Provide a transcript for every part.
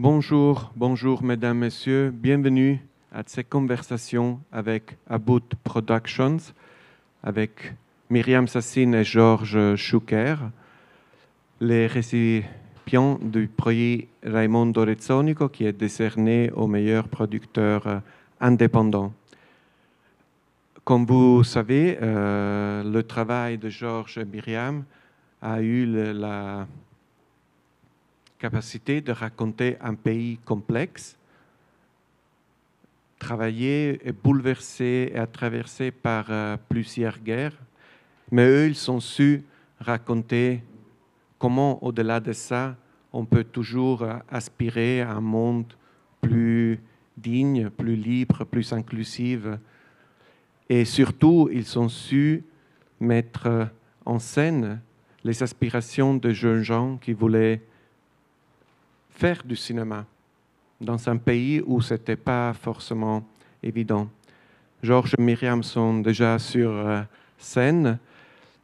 Bonjour, bonjour mesdames, messieurs. Bienvenue à cette conversation avec About Productions, avec Myriam Sassine et Georges Schucker, les récipients du prix Raimondo Rezzonico qui est décerné au meilleur producteur indépendant. Comme vous savez, le travail de Georges et Myriam a eu la capacité de raconter un pays complexe, travaillé et bouleversé et traversé par plusieurs guerres. Mais eux, ils ont su raconter comment, au-delà de ça, on peut toujours aspirer à un monde plus digne, plus libre, plus inclusif. Et surtout, ils ont su mettre en scène les aspirations de jeunes gens qui voulaient faire du cinéma dans un pays où ce n'était pas forcément évident. Georges et Myriam sont déjà sur scène.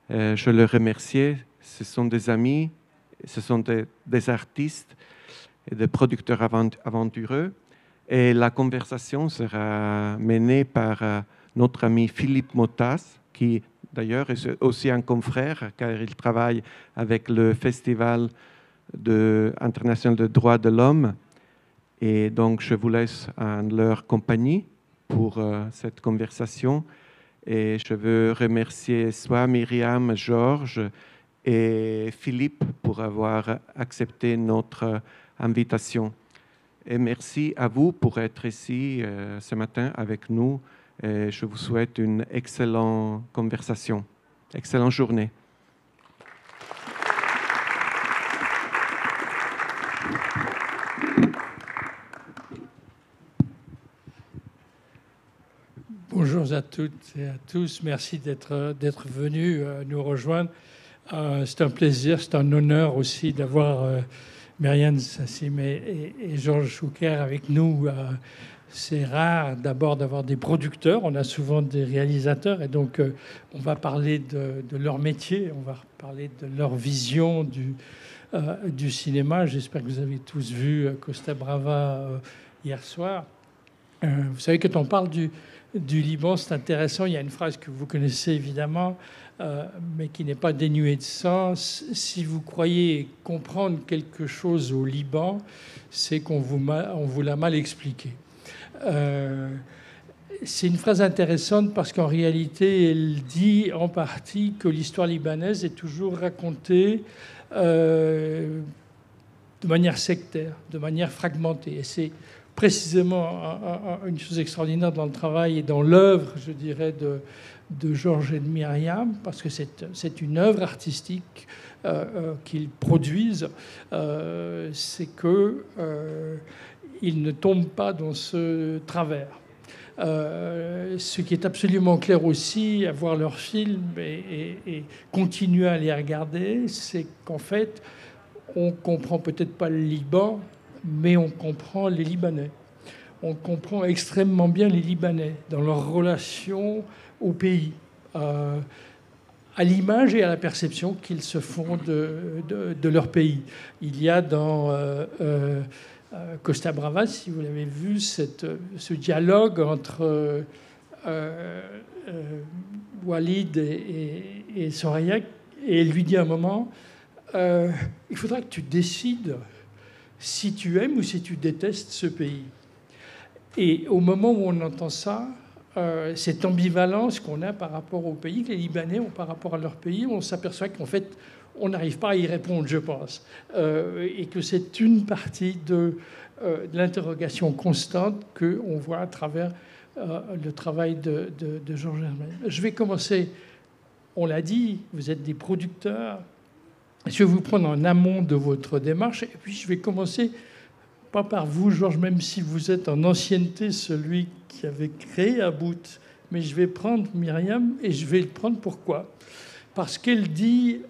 Je les remercie. Ce sont des amis, ce sont des artistes et des producteurs aventureux. Et la conversation sera menée par notre ami Philippe Motas, qui d'ailleurs est aussi un confrère, car il travaille avec le Festival international de droits de l'homme. Et donc, je vous laisse en leur compagnie pour cette conversation. Et je veux remercier soit Myriam, Georges et Philippe pour avoir accepté notre invitation. Et merci à vous pour être ici ce matin avec nous. Et je vous souhaite une excellente conversation, excellente journée. Bonjour à toutes et à tous. Merci d'être venus nous rejoindre. C'est un plaisir, c'est un honneur aussi d'avoir Myriam Sassine et Georges Schucker avec nous. C'est rare d'abord d'avoir des producteurs. On a souvent des réalisateurs. Et donc, on va parler de leur métier. On va parler de leur vision du cinéma. J'espère que vous avez tous vu Costa Brava hier soir. Vous savez, quand on parle du Liban, c'est intéressant. Il y a une phrase que vous connaissez évidemment, mais qui n'est pas dénuée de sens. Si vous croyez comprendre quelque chose au Liban, c'est qu'on vous l'a mal expliqué. C'est une phrase intéressante parce qu'en réalité, elle dit en partie que l'histoire libanaise est toujours racontée de manière sectaire, de manière fragmentée. Et c'est précisément une chose extraordinaire dans le travail et dans l'œuvre, je dirais, de Georges et de Myriam, parce que c'est une œuvre artistique qu'ils produisent, c'est qu'ils ne tombent pas dans ce travers. Ce qui est absolument clair aussi à voir leurs films et continuer à les regarder, c'est qu'en fait, on comprend peut-être pas le Liban, mais on comprend les Libanais. On comprend extrêmement bien les Libanais dans leur relation au pays, à l'image et à la perception qu'ils se font de leur pays. Il y a dans Costa Brava, si vous l'avez vu, ce dialogue entre Walid et Soraya, et elle lui dit à un moment, il faudra que tu décides si tu aimes ou si tu détestes ce pays. Et au moment où on entend ça, cette ambivalence qu'on a par rapport au pays, que les Libanais ont par rapport à leur pays, on s'aperçoit qu'en fait, on n'arrive pas à y répondre, je pense. Et que c'est une partie de l'interrogation constante qu'on voit à travers le travail de Georges Hermel. Je vais commencer, on l'a dit, vous êtes des producteurs. Je vais vous prendre en amont de votre démarche. Et puis, je vais commencer, pas par vous, Georges, même si vous êtes en ancienneté celui qui avait créé About, mais je vais prendre Myriam et je vais le prendre pourquoi ? Parce qu'elle dit,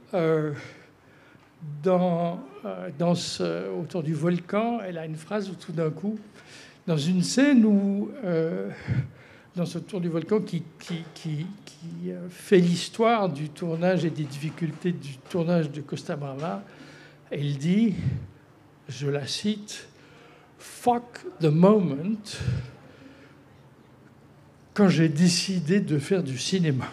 autour du volcan, elle a une phrase où tout d'un coup, dans une scène où, dans ce tour du volcan qui fait l'histoire du tournage et des difficultés du tournage de Costa Brava, elle dit, je la cite, fuck the moment quand j'ai décidé de faire du cinéma.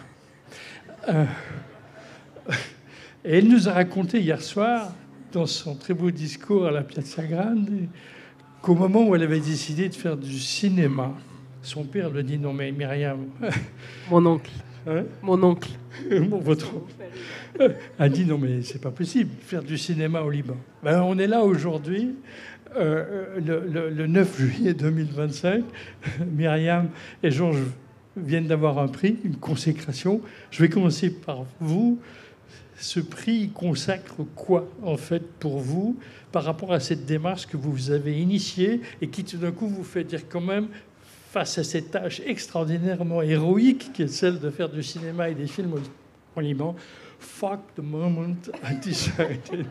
Et elle nous a raconté hier soir, dans son très beau discours à la Piazza Grande, qu'au moment où elle avait décidé de faire du cinéma, son père lui dit « Non mais Myriam... » Mon oncle. Hein? Mon oncle. Votre oncle. A dit « Non mais c'est pas possible, faire du cinéma au Liban. » Ben, on est là aujourd'hui, le 9 juillet 2025. Myriam et Georges viennent d'avoir un prix, une consécration. Je vais commencer par vous. Ce prix consacre quoi, en fait, pour vous, par rapport à cette démarche que vous avez initiée et qui, tout d'un coup, vous fait dire quand même, face à cette tâche extraordinairement héroïque qui est celle de faire du cinéma et des films au Liban, fuck the moment I decided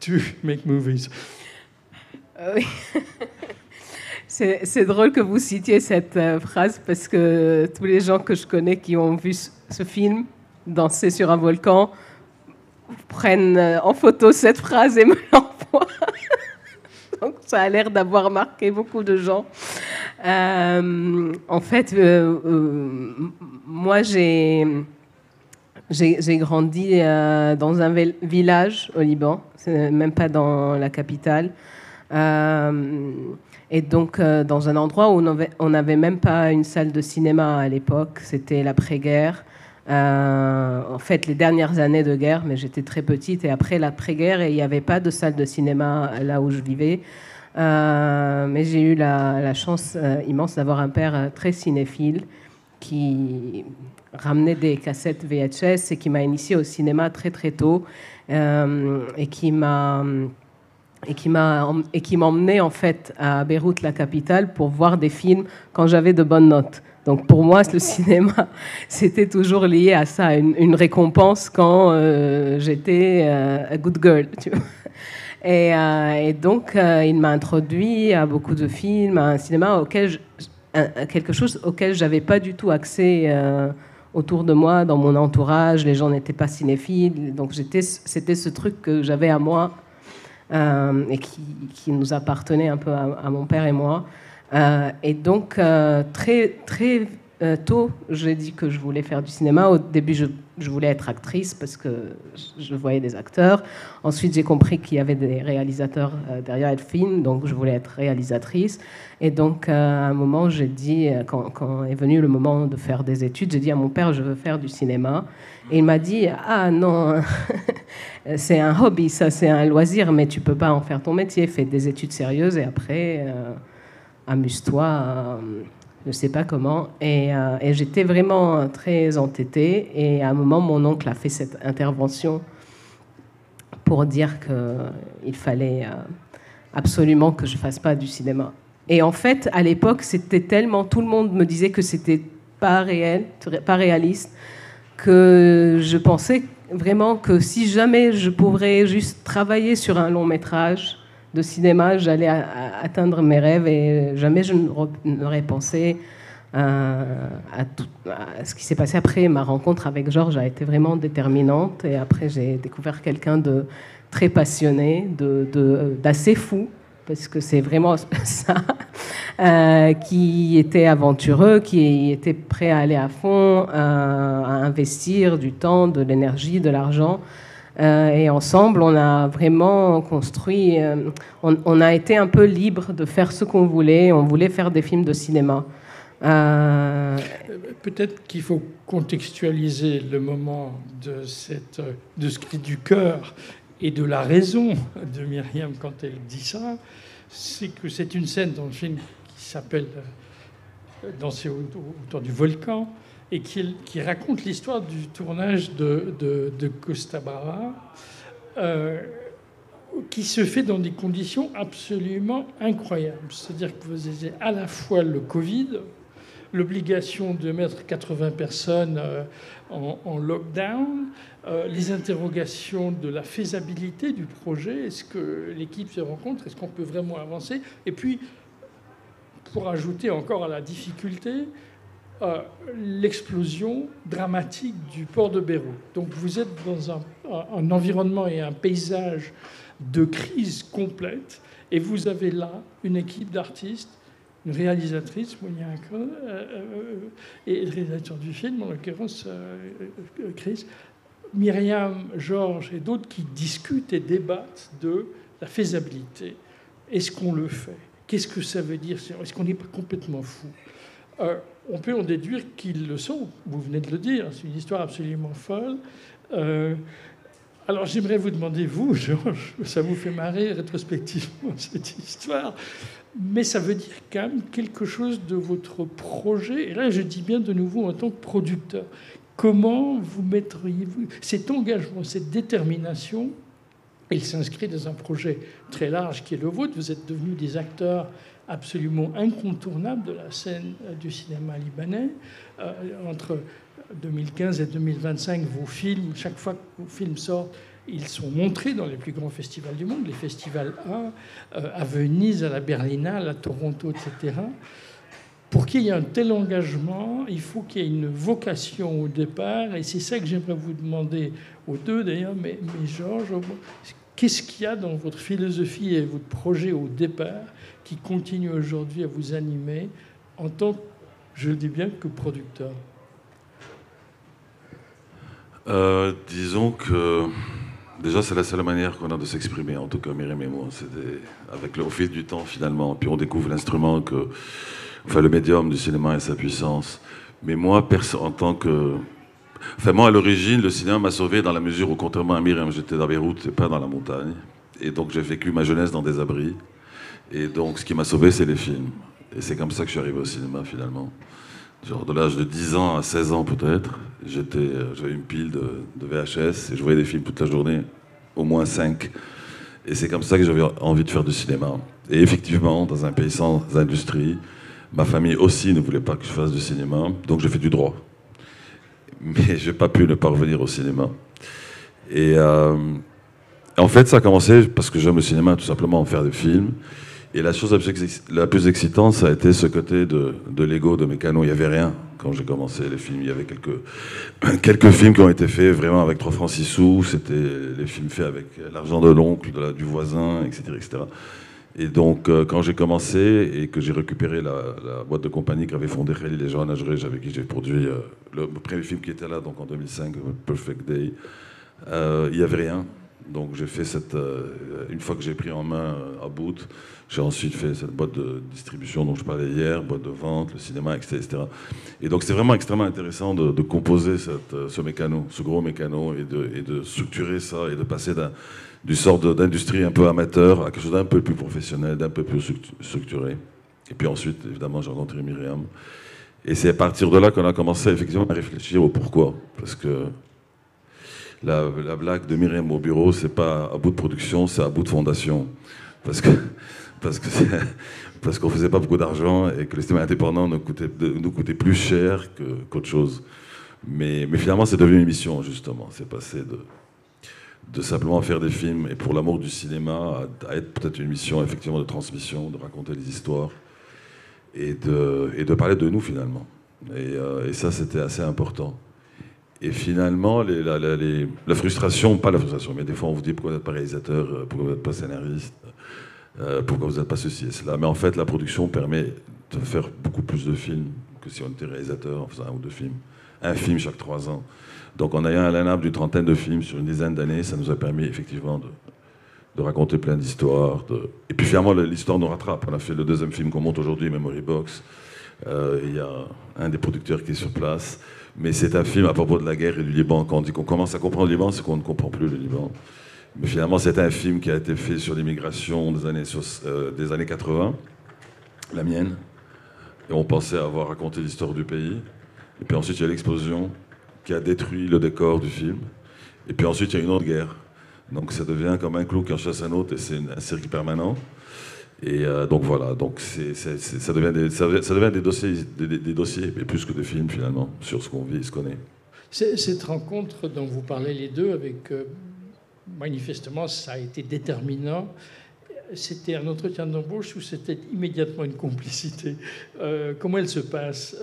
to make movies. Oui. C'est drôle que vous citiez cette phrase parce que tous les gens que je connais qui ont vu ce film, Danser sur un volcan, prennent en photo cette phrase et me l'envoient. Donc ça a l'air d'avoir marqué beaucoup de gens. En fait, moi j'ai grandi dans un village au Liban, même pas dans la capitale. Et donc dans un endroit où on n'avait même pas une salle de cinéma à l'époque, c'était l'après-guerre. En fait, les dernières années de guerre, mais j'étais très petite, et après l'après-guerre, il n'y avait pas de salle de cinéma là où je vivais. Mais j'ai eu la chance immense d'avoir un père très cinéphile qui ramenait des cassettes VHS et qui m'a initiée au cinéma très très tôt et qui m'emmenait en fait à Beyrouth, la capitale, pour voir des films quand j'avais de bonnes notes. Donc pour moi, le cinéma, c'était toujours lié à ça, une récompense quand j'étais a good girl. Tu vois. Et donc, il m'a introduit à beaucoup de films, à un cinéma quelque chose auquel je n'avais pas du tout accès autour de moi, dans mon entourage. Les gens n'étaient pas cinéphiles. Donc c'était ce truc que j'avais à moi et qui nous appartenait un peu à mon père et moi. Et donc, très, très tôt, j'ai dit que je voulais faire du cinéma. Au début, je voulais être actrice parce que je voyais des acteurs. Ensuite, j'ai compris qu'il y avait des réalisateurs derrière le film, donc je voulais être réalisatrice. Et donc, à un moment, j'ai dit, quand est venu le moment de faire des études, j'ai dit à mon père, je veux faire du cinéma. Et il m'a dit, ah non, c'est un hobby, ça, c'est un loisir, mais tu peux pas en faire ton métier. Fais des études sérieuses et après... amuse-toi, je ne sais pas comment. Et j'étais vraiment très entêtée. Et à un moment, mon oncle a fait cette intervention pour dire qu'il fallait absolument que je ne fasse pas du cinéma. Et en fait, à l'époque, c'était tellement... Tout le monde me disait que c'était pas réel, pas réaliste, que je pensais vraiment que si jamais je pourrais juste travailler sur un long métrage de cinéma, j'allais atteindre mes rêves et jamais je n'aurais pensé à ce qui s'est passé après. Ma rencontre avec Georges a été vraiment déterminante et après j'ai découvert quelqu'un de très passionné, d'assez fou, parce que c'est vraiment ça, qui était aventureux, qui était prêt à aller à fond, à investir du temps, de l'énergie, de l'argent. Et ensemble, on a vraiment construit... on a été un peu libre de faire ce qu'on voulait. On voulait faire des films de cinéma. Peut-être qu'il faut contextualiser le moment de ce cri du cœur et de la raison de Myriam quand elle dit ça. C'est que c'est une scène dans le film qui s'appelle Danser autour du volcan, et qui raconte l'histoire du tournage de Costa Brava, qui se fait dans des conditions absolument incroyables. C'est-à-dire que vous avez à la fois le Covid, l'obligation de mettre 80 personnes en lockdown, les interrogations de la faisabilité du projet, est-ce que l'équipe se rencontre, est-ce qu'on peut vraiment avancer, et puis, pour ajouter encore à la difficulté, l'explosion dramatique du port de Beyrouth. Donc vous êtes dans un environnement et un paysage de crise complète, Et vous avez là une équipe d'artistes, une réalisatrice, Moniaka, et le réalisateur du film, en l'occurrence Chris, Myriam, Georges et d'autres qui discutent et débattent de la faisabilité. Est-ce qu'on le fait? Qu'est-ce que ça veut dire? Est-ce qu'on n'est pas complètement fou? On peut en déduire qu'ils le sont. Vous venez de le dire. C'est une histoire absolument folle. Alors j'aimerais vous demander, vous, Georges, ça vous fait marrer rétrospectivement cette histoire, mais ça veut dire quand même quelque chose de votre projet. Et là, je dis bien de nouveau en tant que producteur. Comment vous mettriez-vous cet engagement, cette détermination? Il s'inscrit dans un projet très large qui est le vôtre. Vous êtes devenus des acteurs absolument incontournables de la scène du cinéma libanais. Entre 2015 et 2025, vos films, chaque fois que vos films sortent, ils sont montrés dans les plus grands festivals du monde, les festivals à Venise, à la Berlinale, à Toronto, etc. Pour qu'il y ait un tel engagement, il faut qu'il y ait une vocation au départ. Et c'est ça que j'aimerais vous demander aux deux, d'ailleurs, mais Georges, qu'est-ce qu'il y a dans votre philosophie et votre projet au départ qui continue aujourd'hui à vous animer en tant, je le dis bien, que producteur? Disons que déjà c'est la seule manière qu'on a de s'exprimer, en tout cas Myriam et moi. C'était au fil du temps finalement, puis on découvre l'instrument le médium du cinéma et sa puissance. Mais moi, en tant que... Enfin, moi, à l'origine, le cinéma m'a sauvé dans la mesure où, contrairement à Myriam, j'étais dans Beyrouth et pas dans la montagne. Et donc, j'ai vécu ma jeunesse dans des abris. Et donc, ce qui m'a sauvé, c'est les films. Et c'est comme ça que je suis arrivé au cinéma, finalement. Genre, de l'âge de 10 ans à 16 ans, peut-être, j'avais une pile de VHS et je voyais des films toute la journée, au moins 5. Et c'est comme ça que j'avais envie de faire du cinéma. Et effectivement, dans un pays sans industrie, ma famille aussi ne voulait pas que je fasse du cinéma, donc j'ai fait du droit. Mais je n'ai pas pu ne pas revenir au cinéma. Et en fait, ça a commencé parce que j'aime le cinéma, tout simplement, faire des films. Et la chose la plus excitante, ça a été ce côté de l'ego, de Mécano. Il n'y avait rien quand j'ai commencé les films. Il y avait quelques films qui ont été faits vraiment avec 3 francs 6 sous. C'était les films faits avec l'argent de l'oncle, du voisin, etc., etc. Et donc, quand j'ai commencé et que j'ai récupéré la boîte de compagnie qu'avait fondée Khalil et Jean Ajrej, avec qui j'ai produit le premier film qui était là, donc en 2005, Perfect Day, il n'y avait rien. Donc j'ai fait une fois que j'ai pris en main à bout, j'ai ensuite fait cette boîte de distribution dont je parlais hier, boîte de vente, le cinéma, etc. Et donc c'est vraiment extrêmement intéressant de composer ce mécano, ce gros mécano, et de structurer ça, et de passer d'une sorte d'industrie un peu amateur à quelque chose d'un peu plus professionnel, d'un peu plus structuré. Et puis ensuite, évidemment, j'ai rencontré Myriam. Et c'est à partir de là qu'on a commencé effectivement à réfléchir au pourquoi. Parce que la blague de Myriam au bureau, c'est pas à bout de production, c'est à bout de fondation. Parce qu'on faisait pas beaucoup d'argent et que le cinéma indépendant nous coûtait plus cher qu'autre chose. Mais finalement, c'est devenu une mission, justement. C'est passé de simplement faire des films et pour l'amour du cinéma à être peut-être une mission effectivement de transmission, de raconter des histoires et de parler de nous finalement. Et ça, c'était assez important. Et finalement, la frustration, pas la frustration, mais des fois on vous dit pourquoi vous n'êtes pas réalisateur, pourquoi vous n'êtes pas scénariste, pourquoi vous n'êtes pas ceci et cela. Mais en fait, la production permet de faire beaucoup plus de films que si on était réalisateur en faisant 1 ou 2 films. Un film chaque 3 ans. Donc en ayant un line-up d'une 30aine de films sur une dizaine d'années, ça nous a permis effectivement de raconter plein d'histoires. Et puis finalement, l'histoire nous rattrape. On a fait le 2e film qu'on monte aujourd'hui, Memory Box. Il y a un des producteurs qui est sur place. Mais c'est un film à propos de la guerre et du Liban. Quand on dit qu'on commence à comprendre le Liban, c'est qu'on ne comprend plus le Liban. Mais finalement, c'est un film qui a été fait sur l'immigration des années 80, la mienne. Et on pensait avoir raconté l'histoire du pays. Et puis ensuite, il y a l'explosion qui a détruit le décor du film. Et puis ensuite, il y a une autre guerre. Donc ça devient comme un clou qui en chasse un autre, et c'est un cirque permanent. Et donc voilà, donc ça devient des dossiers, et plus que des films finalement, sur ce qu'on vit et ce qu'on est. Cette rencontre dont vous parlez les deux, avec manifestement, ça a été déterminant. c'était un entretien d'embauche ou c'était immédiatement une complicité? Comment elle se passe?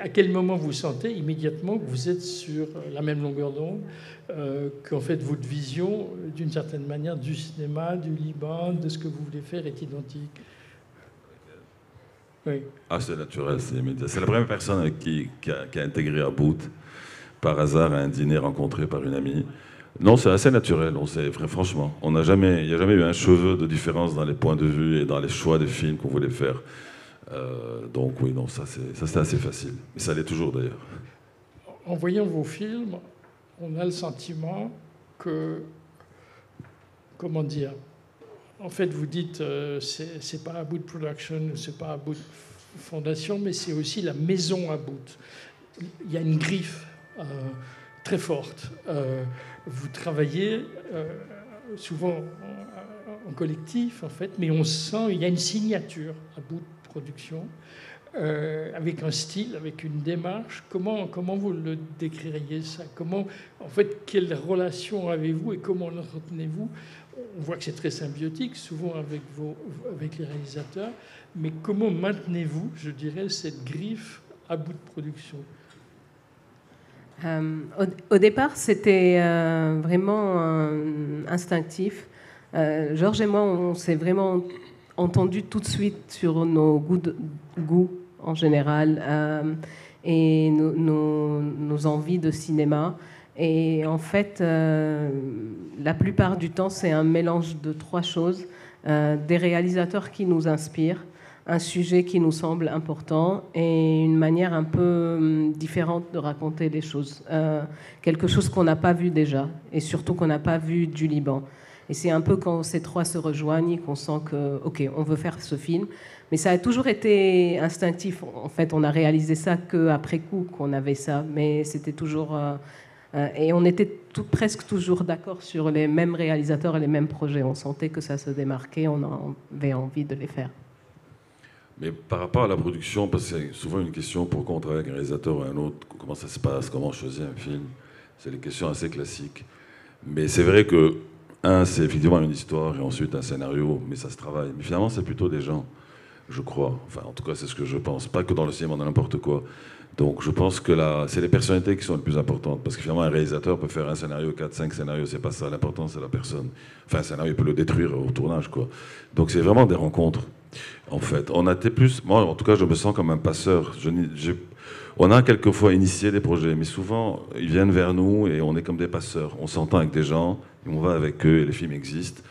À quel moment vous sentez immédiatement que vous êtes sur la même longueur d'onde, qu'en fait votre vision, d'une certaine manière, du cinéma, du Liban, de ce que vous voulez faire est identique? Oui. Ah, c'est naturel, c'est immédiat. C'est la première personne avec qui a intégré About par hasard à un dîner rencontré par une amie. Non, c'est assez naturel, franchement. Il n'y a jamais eu un cheveu de différence dans les points de vue et dans les choix des films qu'on voulait faire. Donc oui, non, ça c'est assez facile. Mais ça l'est toujours d'ailleurs. En voyant vos films, on a le sentiment que, comment dire, en fait vous dites c'est pas About Production, c'est pas About Fondation, mais c'est aussi la maison About. Il y a une griffe très forte. Vous travaillez souvent en collectif, en fait, mais on sent il y a une signature About Production, avec un style, avec une démarche. Comment vous le décririez ça? En fait, quelle relation avez-vous et comment l'entretenez-vous? On voit que c'est très symbiotique, souvent avec les réalisateurs, mais comment maintenez-vous, je dirais, cette griffe About Production? Au départ, c'était vraiment instinctif. Georges et moi, on s'est vraiment entendu tout de suite sur nos goûts en général et nos envies de cinéma. Et en fait, la plupart du temps, c'est un mélange de trois choses. Des réalisateurs qui nous inspirent, un sujet qui nous semble important et une manière un peu différente de raconter les choses. Quelque chose qu'on n'a pas vu déjà et surtout qu'on n'a pas vu du Liban. Et c'est un peu quand ces trois se rejoignent qu'on sent que, OK, on veut faire ce film. Mais ça a toujours été instinctif. En fait, on a réalisé ça qu'après coup qu'on avait ça. Mais c'était toujours... et on était presque toujours d'accord sur les mêmes réalisateurs et les mêmes projets. On sentait que ça se démarquait, on avait envie de les faire. Mais par rapport à la production, parce que c'est souvent une question pourquoi on travaille avec un réalisateur ou un autre, comment ça se passe, comment on choisit un film, c'est des questions assez classiques. Mais c'est vrai que, c'est effectivement une histoire et ensuite un scénario, mais ça se travaille. Mais finalement, c'est plutôt des gens, je crois. Enfin, en tout cas, c'est ce que je pense. Pas que dans le cinéma, dans n'importe quoi. Donc je pense que c'est les personnalités qui sont les plus importantes. Parce que finalement, un réalisateur peut faire un scénario, 4, 5 scénarios, c'est pas ça. L'important, c'est la personne. Enfin, un scénario, il peut le détruire au tournage, quoi. Donc c'est vraiment des rencontres. En fait, on a été plus... Moi, en tout cas, je me sens comme un passeur. On a quelquefois initié des projets, mais souvent, ils viennent vers nous et on est comme des passeurs. On s'entend avec des gens, et on va avec eux, et les films existent.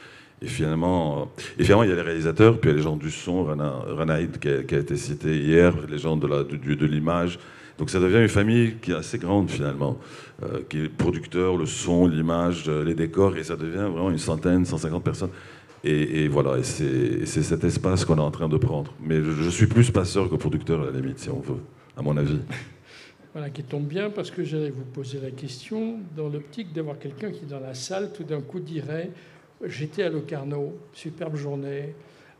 Et finalement, il y a les réalisateurs, puis il y a les gens du son, Ranaïd qui a été cité hier, les gens de l'image. Donc ça devient une famille qui est assez grande finalement, qui est producteur, le son, l'image, les décors, et ça devient vraiment une centaine, 150 personnes. Et voilà, et c'est cet espace qu'on est en train de prendre. Mais je suis plus passeur que producteur à la limite, si on veut, à mon avis. Voilà, qui tombe bien parce que j'allais vous poser la question dans l'optique d'avoir quelqu'un qui, dans la salle, tout d'un coup dirait « J'étais à Locarno, superbe journée,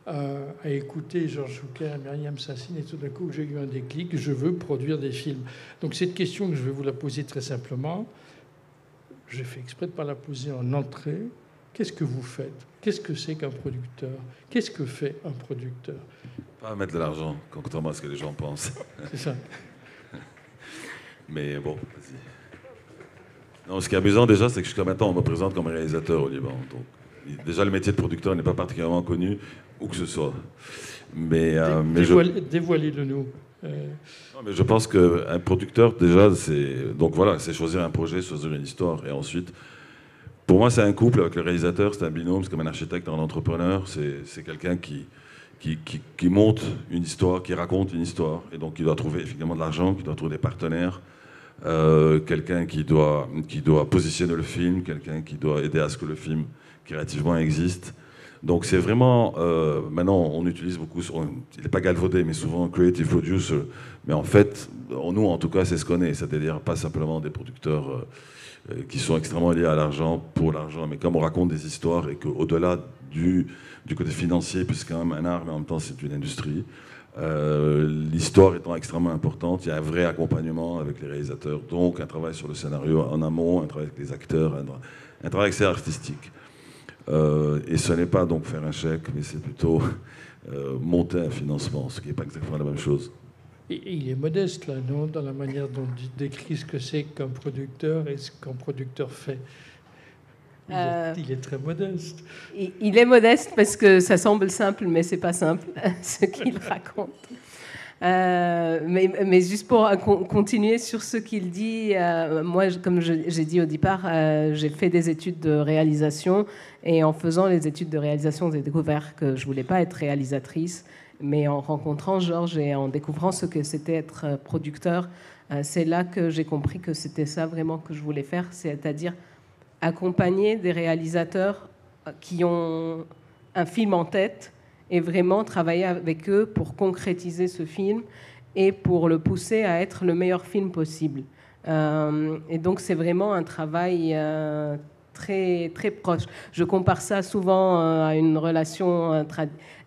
à écouter Georges Choucair, Myriam Sassine, et tout d'un coup j'ai eu un déclic, je veux produire des films. » Donc cette question que je vais vous la poser très simplement, j'ai fait exprès de ne pas la poser en entrée. Qu'est-ce que vous faites? Qu'est-ce que c'est qu'un producteur? Qu'est-ce que fait un producteur? Pas mettre de l'argent, contrairement à ce que les gens pensent. C'est ça. Mais bon, vas-y. Non, ce qui est amusant déjà, c'est que jusqu'à maintenant, on me présente comme réalisateur au Liban. Donc, déjà, le métier de producteur n'est pas particulièrement connu, où que ce soit. Dévoilez-le-nous. Non, mais je pense qu'un producteur, déjà, c'est choisir un projet, choisir une histoire. Et ensuite, pour moi, c'est un couple avec le réalisateur, c'est un binôme, c'est comme un architecte, un entrepreneur. C'est quelqu'un qui monte une histoire, qui raconte une histoire. Et donc, il doit trouver effectivement de l'argent, qui doit trouver des partenaires. Quelqu'un qui doit positionner le film, quelqu'un qui doit aider à ce que le film créativement existe. Donc c'est vraiment, maintenant on utilise beaucoup, il n'est pas galvaudé, mais souvent creative producer, mais en fait, nous en tout cas c'est ce qu'on est, c'est-à-dire pas simplement des producteurs qui sont extrêmement liés à l'argent, pour l'argent, mais comme on raconte des histoires et qu'au-delà du côté financier, puisque c'est quand même un art, mais en même temps c'est une industrie, l'histoire étant extrêmement importante, il y a un vrai accompagnement avec les réalisateurs, donc un travail sur le scénario en amont, un travail avec les acteurs, un travail assez artistique. Et ce n'est pas donc faire un chèque, mais c'est plutôt monter un financement, ce qui n'est pas exactement la même chose. Et il est modeste, là, non, dans la manière dont il décrit ce que c'est qu'un producteur et ce qu'un producteur fait. Il est très modeste. Il est modeste parce que ça semble simple, mais c'est pas simple, ce qu'il raconte. Mais juste pour continuer sur ce qu'il dit, moi, comme j'ai dit au départ, j'ai fait des études de réalisation, et en faisant les études de réalisation, j'ai découvert que je voulais pas être réalisatrice, mais en rencontrant Georges et en découvrant ce que c'était être producteur, c'est là que j'ai compris que c'était ça vraiment que je voulais faire, c'est-à-dire accompagner des réalisateurs qui ont un film en tête et vraiment travailler avec eux pour concrétiser ce film et pour le pousser à être le meilleur film possible. Et donc c'est vraiment un travail très, très proche. Je compare ça souvent à une relation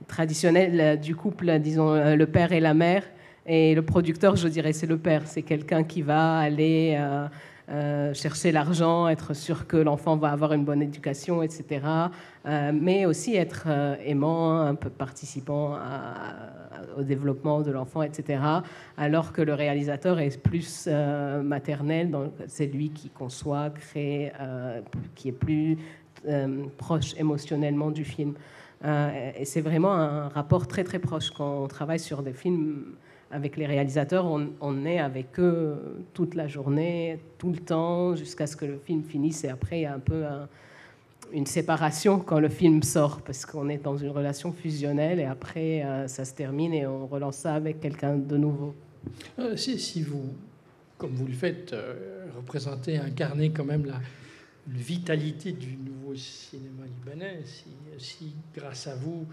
traditionnelle du couple, disons le père et la mère. Et le producteur, je dirais, c'est le père. C'est quelqu'un qui va aller chercher l'argent, être sûr que l'enfant va avoir une bonne éducation, etc. Mais aussi être aimant, un peu participant au développement de l'enfant, etc. Alors que le réalisateur est plus maternel, donc c'est lui qui conçoit, crée, qui est plus proche émotionnellement du film. Et c'est vraiment un rapport très très proche quand on travaille sur des films. Avec les réalisateurs, on est avec eux toute la journée, tout le temps, jusqu'à ce que le film finisse. Et après, il y a un peu une séparation quand le film sort, parce qu'on est dans une relation fusionnelle, et après, ça se termine et on relance ça avec quelqu'un de nouveau. Si vous, comme vous le faites, représentez, incarnez quand même la vitalité du nouveau cinéma libanais, si grâce à vous...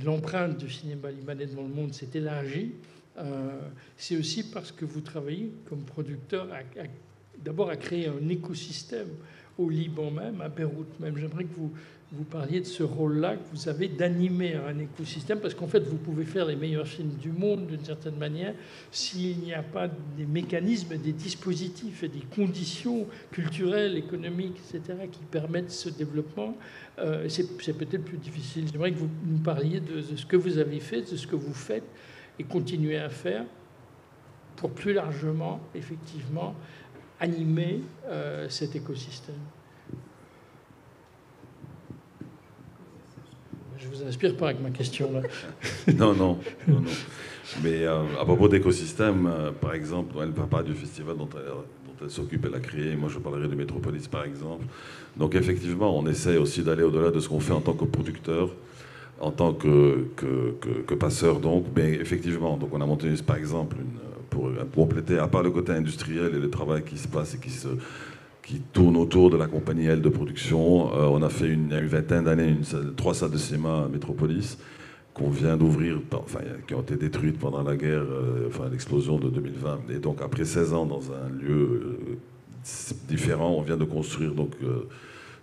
l'empreinte du cinéma libanais dans le monde s'est élargie, c'est aussi parce que vous travaillez comme producteur d'abord à créer un écosystème au Liban même, à Beyrouth même. J'aimerais que vous parliez de ce rôle-là que vous avez d'animer un écosystème, parce qu'en fait, vous pouvez faire les meilleurs films du monde d'une certaine manière s'il n'y a pas des mécanismes, des dispositifs et des conditions culturelles, économiques, etc., qui permettent ce développement. C'est peut-être plus difficile. J'aimerais que vous nous parliez de ce que vous avez fait, de ce que vous faites et continuez à faire pour plus largement, effectivement, animer cet écosystème. Je vous inspire pas avec ma question là. Non. Mais à propos d'écosystème, par exemple, elle ne parle pas du festival dont elle s'occupe, elle a créé. Moi, je parlerai de Métropolis, par exemple. Donc, effectivement, on essaie aussi d'aller au-delà de ce qu'on fait en tant que producteur, en tant que passeur. Donc, mais effectivement, donc on a monté, par exemple, pour compléter, à part le côté industriel et le travail qui se passe et qui tourne autour de la compagnie L de production. On a fait il y a une vingtaine d'années 3 salles de cinéma à Métropolis qu'on vient d'ouvrir, qui ont été détruites pendant la guerre, l'explosion de 2020. Et donc après 16 ans dans un lieu différent, on vient de construire donc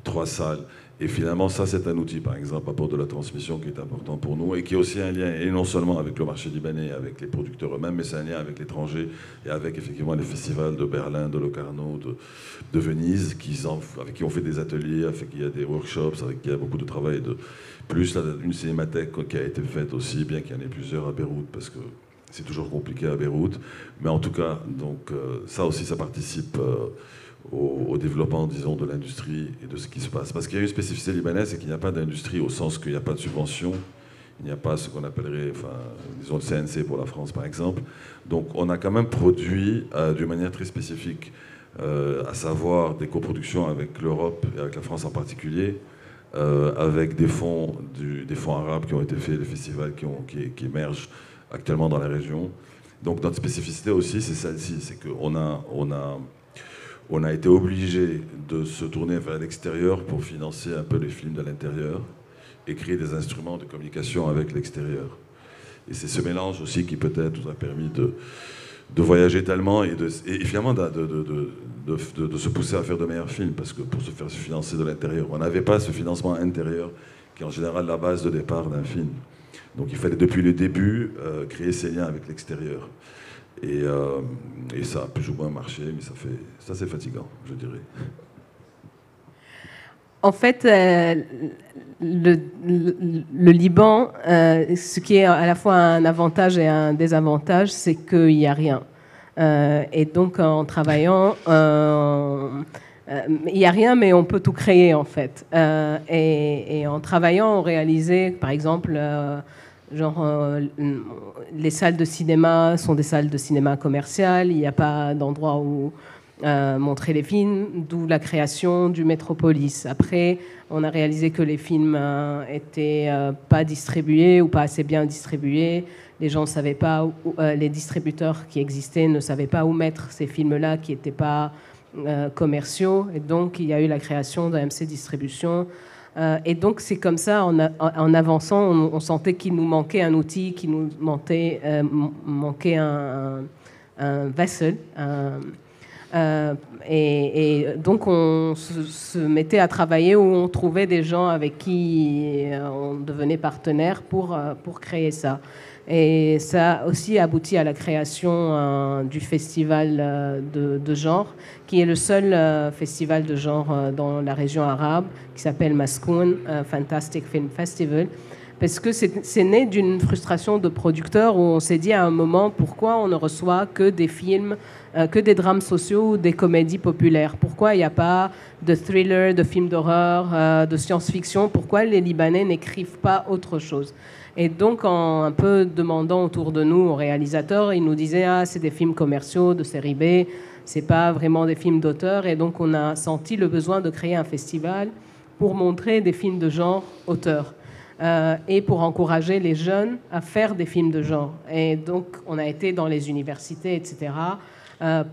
3 salles. Et finalement, ça, c'est un outil, par exemple, à propos de la transmission qui est important pour nous et qui est aussi un lien, et non seulement avec le marché libanais, avec les producteurs eux-mêmes, mais c'est un lien avec l'étranger et avec, effectivement, les festivals de Berlin, de Locarno, de Venise, avec qui on fait des ateliers, avec qui il y a des workshops, avec qui il y a beaucoup de travail. Plus une cinémathèque qui a été faite aussi, bien qu'il y en ait plusieurs à Beyrouth, parce que c'est toujours compliqué à Beyrouth. Mais en tout cas, donc, ça aussi, ça participe... au développement, disons, de l'industrie et de ce qui se passe. Parce qu'il y a une spécificité libanaise, c'est qu'il n'y a pas d'industrie au sens qu'il n'y a pas de subvention, il n'y a pas ce qu'on appellerait, disons, le CNC pour la France, par exemple. Donc, on a quand même produit d'une manière très spécifique, à savoir des coproductions avec l'Europe et avec la France en particulier, avec des fonds arabes qui ont été faits, des festivals qui émergent actuellement dans la région. Donc, notre spécificité aussi, c'est celle-ci, c'est qu'on a été obligé de se tourner vers l'extérieur pour financer un peu les films de l'intérieur et créer des instruments de communication avec l'extérieur. Et c'est ce mélange aussi qui peut-être nous a permis de voyager tellement et finalement de se pousser à faire de meilleurs films, parce que pour se faire financer de l'intérieur, on n'avait pas ce financement intérieur qui est en général la base de départ d'un film. Donc il fallait depuis le début créer ces liens avec l'extérieur. Et ça a plus ou moins marché, mais ça c'est fatigant, je dirais. En fait, le Liban, ce qui est à la fois un avantage et un désavantage, c'est qu'il n'y a rien. Et donc, en travaillant, il n'y a rien, mais on peut tout créer, en fait. Et en travaillant, on réalisait, par exemple, les salles de cinéma sont des salles de cinéma commerciales. Il n'y a pas d'endroit où montrer les films, d'où la création du Métropolis. Après, on a réalisé que les films étaient pas distribués ou pas assez bien distribués. Les gens ne savaient pas, les distributeurs qui existaient ne savaient pas où mettre ces films-là qui n'étaient pas commerciaux. Et donc, il y a eu la création de MC Distribution. Et donc, c'est comme ça, en avançant, on sentait qu'il nous manquait un outil, qu'il nous manquait un vessel. Et donc, on se mettait à travailler où on trouvait des gens avec qui on devenait partenaire pour créer ça. Et ça a aussi abouti à la création du festival de genre, qui est le seul festival de genre dans la région arabe, qui s'appelle Maskoun Fantastic Film Festival. Parce que c'est né d'une frustration de producteurs où on s'est dit à un moment pourquoi on ne reçoit que des films, que des drames sociaux ou des comédies populaires. Pourquoi il n'y a pas de thrillers, de films d'horreur, de science-fiction. Pourquoi les Libanais n'écrivent pas autre chose. Et donc, en un peu demandant autour de nous aux réalisateurs, ils nous disaient « Ah, c'est des films commerciaux, de série B, c'est pas vraiment des films d'auteur. » Et donc, on a senti le besoin de créer un festival pour montrer des films de genre auteurs. Et pour encourager les jeunes à faire des films de genre. Et donc, on a été dans les universités, etc.,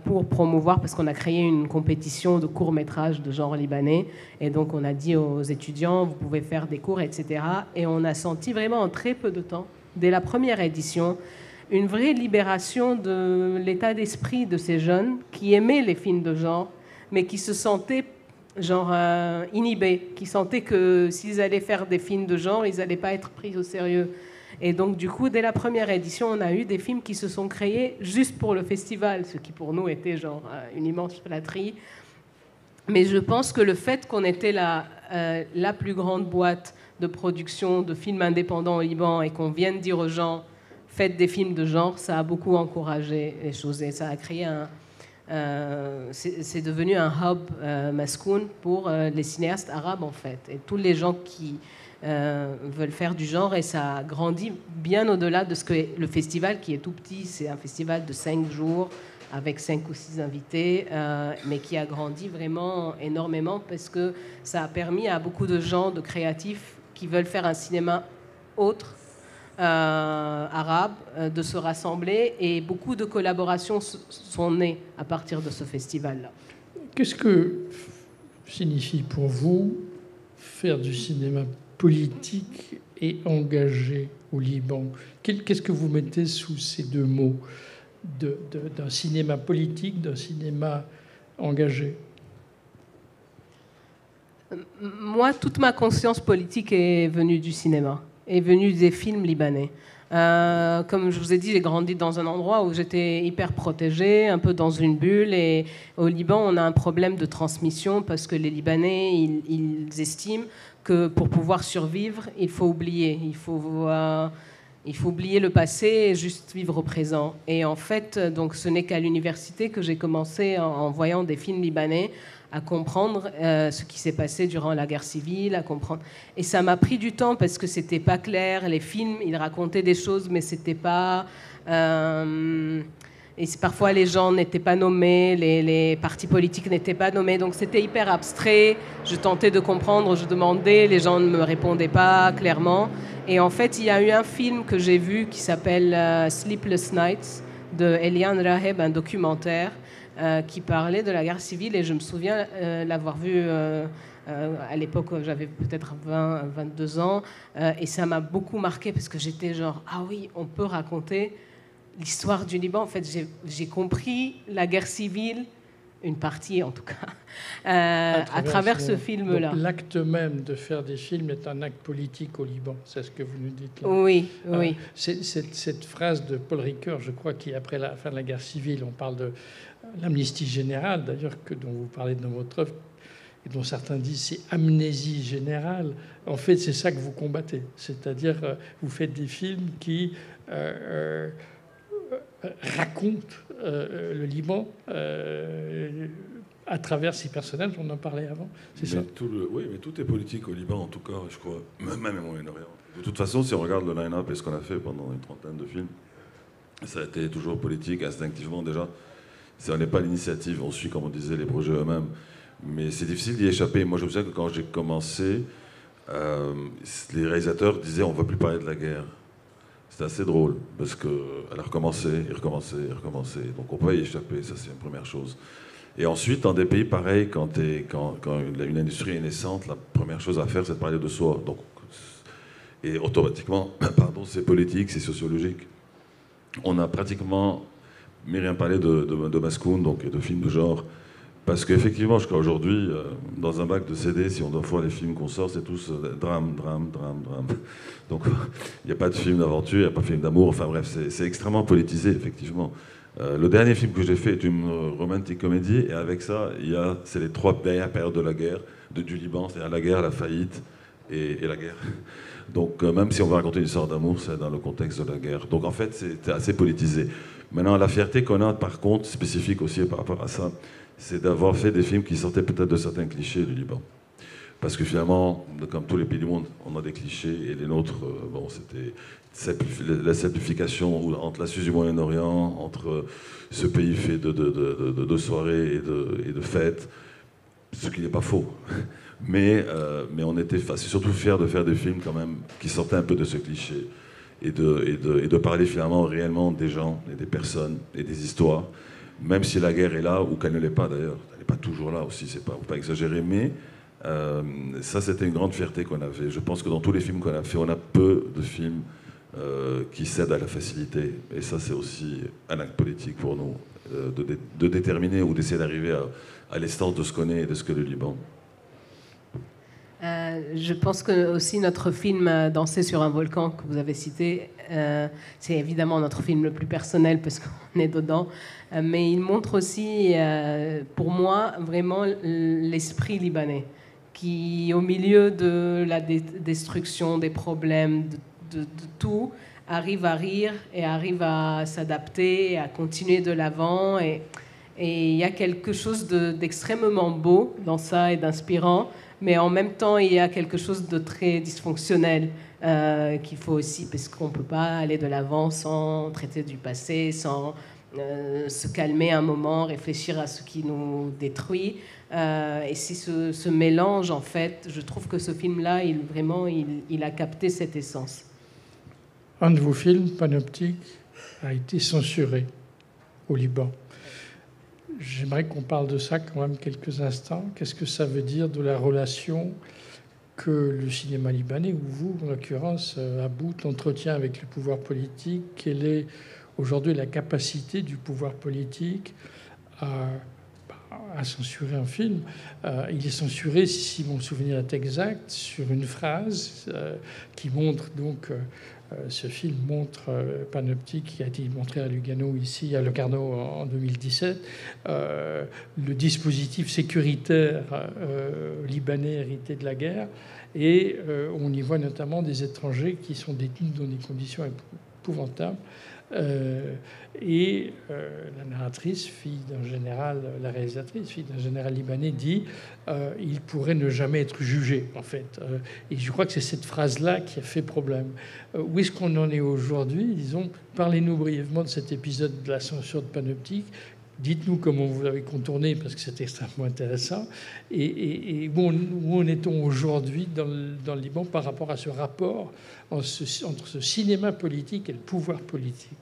pour promouvoir, parce qu'on a créé une compétition de courts-métrages de genre libanais. Et donc, on a dit aux étudiants, vous pouvez faire des cours, etc. Et on a senti vraiment en très peu de temps, dès la première édition, une vraie libération de l'état d'esprit de ces jeunes qui aimaient les films de genre, mais qui se sentaient inhibés, qui sentaient que s'ils allaient faire des films de genre, ils n'allaient pas être pris au sérieux. Et donc, du coup, dès la première édition, on a eu des films qui se sont créés juste pour le festival, ce qui pour nous était une immense flatterie. Mais je pense que le fait qu'on était la plus grande boîte de production de films indépendants au Liban et qu'on vienne dire aux gens « faites des films de genre », ça a beaucoup encouragé les choses et ça a créé c'est devenu un hub Maskoun pour les cinéastes arabes en fait et tous les gens qui veulent faire du genre et ça a grandi bien au-delà de ce que le festival qui est tout petit, c'est un festival de 5 jours avec 5 ou 6 invités mais qui a grandi vraiment énormément parce que ça a permis à beaucoup de gens, de créatifs qui veulent faire un cinéma autre arabes de se rassembler et beaucoup de collaborations sont nées à partir de ce festival-là. Qu'est-ce que signifie pour vous faire du cinéma politique et engagé au Liban? Qu'est-ce que vous mettez sous ces deux mots d'un cinéma politique, d'un cinéma engagé? Moi, toute ma conscience politique est venue du cinéma. Est venu des films libanais. Comme je vous ai dit, j'ai grandi dans un endroit où j'étais hyper protégée, un peu dans une bulle. Et au Liban, on a un problème de transmission parce que les Libanais, ils estiment que pour pouvoir survivre, il faut oublier. Il faut oublier le passé et juste vivre au présent. Et en fait, donc, ce n'est qu'à l'université que j'ai commencé, en voyant des films libanais, à comprendre ce qui s'est passé durant la guerre civile, à comprendre. Et ça m'a pris du temps parce que c'était pas clair. Les films, ils racontaient des choses, mais c'était pas. Et parfois, les gens n'étaient pas nommés, les partis politiques n'étaient pas nommés, donc c'était hyper abstrait. Je tentais de comprendre, je demandais, les gens ne me répondaient pas clairement. Et en fait, il y a eu un film que j'ai vu qui s'appelle Sleepless Nights de Eliane Raheb, un documentaire. Qui parlait de la guerre civile et je me souviens l'avoir vu à l'époque j'avais peut-être 22 ans et ça m'a beaucoup marqué parce que j'étais genre ah oui on peut raconter l'histoire du Liban en fait j'ai compris la guerre civile une partie en tout cas à travers ce film-là. Donc, l'acte même de faire des films est un acte politique au Liban, c'est ce que vous nous dites là. Oui, oui. Cette phrase de Paul Ricoeur, je crois qu'après la fin de la guerre civile, on parle de l'amnistie générale, d'ailleurs, dont vous parlez dans votre œuvre, et dont certains disent c'est amnésie générale, en fait, c'est ça que vous combattez. C'est-à-dire, vous faites des films qui racontent le Liban à travers ces personnages, on en parlait avant, c'est ça. Oui, mais tout est politique au Liban, en tout cas, je crois, même au Moyen-Orient. De toute façon, si on regarde le line-up et ce qu'on a fait pendant une trentaine de films, ça a été toujours politique, instinctivement déjà. On n'est pas l'initiative, on suit, comme on disait, les projets eux-mêmes. Mais c'est difficile d'y échapper. Moi, je me souviens que quand j'ai commencé, les réalisateurs disaient on ne va plus parler de la guerre. C'était assez drôle, parce qu'elle a recommencé, et recommencé, et recommencé. Donc on peut y échapper, ça c'est une première chose. Et ensuite, dans des pays pareils, quand une industrie est naissante, la première chose à faire, c'est de parler de soi. Donc, et automatiquement, c'est politique, c'est sociologique. On a pratiquement rien parlé de Maskoun, donc, et de films de genre. Parce qu'effectivement, je crois aujourd'hui, dans un bac de CD, si on doit voir les films qu'on sort, c'est tous drame, drame, drame, drame. Donc il n'y a pas de film d'aventure, il n'y a pas de film d'amour, enfin bref, c'est extrêmement politisé, effectivement. Le dernier film que j'ai fait est une romantic comédie, et avec ça, c'est les 3 dernières périodes de la guerre, du Liban, c'est-à-dire la guerre, la faillite et la guerre. Donc même si on veut raconter une histoire d'amour, c'est dans le contexte de la guerre. Donc en fait, c'est assez politisé. Maintenant, la fierté qu'on a, par contre, spécifique aussi par rapport à ça, c'est d'avoir fait des films qui sortaient peut-être de certains clichés du Liban. Parce que finalement, comme tous les pays du monde, on a des clichés, et les nôtres, bon, c'était la simplification entre la Suisse du Moyen-Orient, entre ce pays fait de soirées et de fêtes, ce qui n'est pas faux. Mais on était surtout fiers de faire des films quand même qui sortaient un peu de ce cliché et de parler finalement réellement des gens et des personnes et des histoires, même si la guerre est là ou qu'elle ne l'est pas d'ailleurs. Elle n'est pas toujours là aussi, c'est pas, faut pas exagérer, mais ça c'était une grande fierté qu'on avait. Je pense que dans tous les films qu'on a fait, on a peu de films qui cèdent à la facilité, et ça c'est aussi un acte politique pour nous, de déterminer ou d'essayer d'arriver à l'essence de ce qu'on est et de ce que le Liban. Je pense que aussi notre film Danser sur un volcan que vous avez cité, c'est évidemment notre film le plus personnel parce qu'on est dedans, mais il montre aussi, pour moi, vraiment l'esprit libanais qui, au milieu de la destruction, des problèmes, de tout, arrive à rire et arrive à s'adapter, à continuer de l'avant, et il y a quelque chose d'extrêmement beau dans ça et d'inspirant. Mais en même temps, il y a quelque chose de très dysfonctionnel qu'il faut aussi, parce qu'on ne peut pas aller de l'avant sans traiter du passé, sans se calmer un moment, réfléchir à ce qui nous détruit. Et c'est ce mélange, en fait, je trouve que ce film-là, il a capté cette essence. Un de vos films, Panoptique, a été censuré au Liban. J'aimerais qu'on parle de ça quand même quelques instants. Qu'est-ce que ça veut dire de la relation que le cinéma libanais, ou vous, en l'occurrence, Aboud, entretient avec le pouvoir politique? Quelle est aujourd'hui la capacité du pouvoir politique à censurer un film? Il est censuré, si mon souvenir est exact, sur une phrase qui montre donc... ce film montre Panoptique, qui a été montré à Lugano, ici, à Locarno en 2017, le dispositif sécuritaire libanais hérité de la guerre. Et on y voit notamment des étrangers qui sont détenus dans des conditions épouvantables. La narratrice, fille d'un général, la réalisatrice, fille d'un général libanais, dit il pourrait ne jamais être jugé, en fait. Et je crois que c'est cette phrase-là qui a fait problème. Où est-ce qu'on en est aujourd'hui? Disons, parlez-nous brièvement de cet épisode de la censure de Panoptique. Dites-nous comment vous l'avez contourné, parce que c'est extrêmement intéressant. Et où en est-on aujourd'hui dans le Liban par rapport à ce rapport entre ce cinéma politique et le pouvoir politique?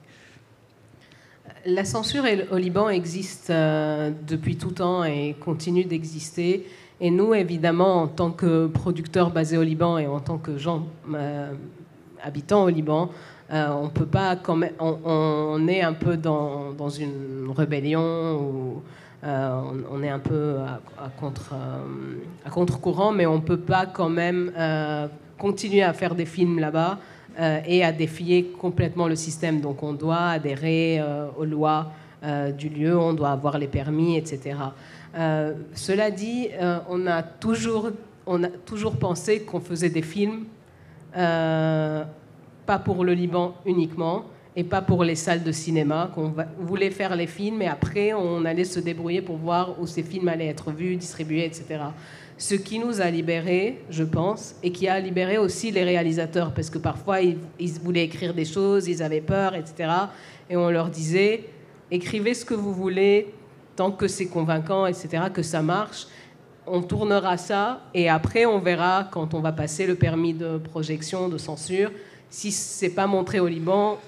La censure au Liban existe depuis tout temps et continue d'exister. Et nous, évidemment, en tant que producteurs basés au Liban et en tant que gens habitants au Liban, on peut pas, on est un peu dans une rébellion où on est un peu à contre-courant, mais on peut pas quand même continuer à faire des films là-bas et à défier complètement le système. Donc on doit adhérer aux lois du lieu, on doit avoir les permis, etc. Cela dit, on a toujours pensé qu'on faisait des films, pas pour le Liban uniquement, et pas pour les salles de cinéma, qu'on voulait faire les films, et après on allait se débrouiller pour voir où ces films allaient être vus, distribués, etc. Ce qui nous a libérés, je pense, et qui a libéré aussi les réalisateurs, parce que parfois ils voulaient écrire des choses, ils avaient peur, etc. Et on leur disait, écrivez ce que vous voulez, tant que c'est convaincant, etc., que ça marche, on tournera ça, et après on verra quand on va passer le permis de projection, de censure. Si c'est pas montré au Liban,